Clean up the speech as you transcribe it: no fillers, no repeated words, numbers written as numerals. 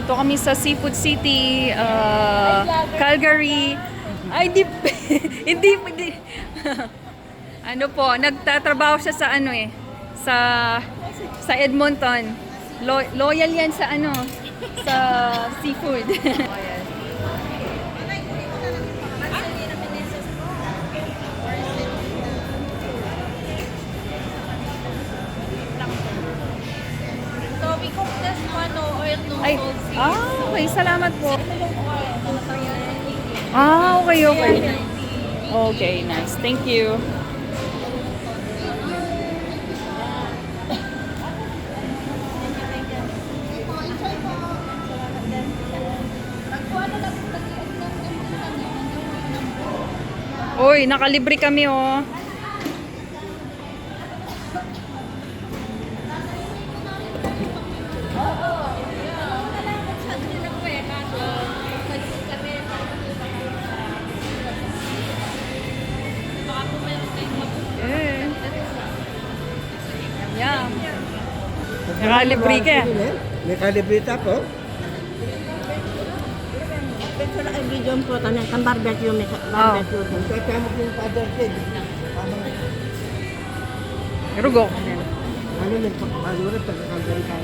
Ito kami sa Seafood City, Calgary. Ay, di, hindi. Ano po, nagtatrabaho siya sa ano eh, sa Edmonton. Loyal yan sa ano, sa seafood. So we cook this one oil no Ay, salt seaweed. okay, salamat po. Ito yung oil. Okay. Okay, nice. Thank you. Uy, nakalibre kami oh. Eh. Yum. Nakalibre ka. May kalibrita po. Ito lang ang video po, tanong kan barbecue, may barbecue. Magkakama ko yung father kid. Rugo. Ano nagpapalura pagkakalgari ka?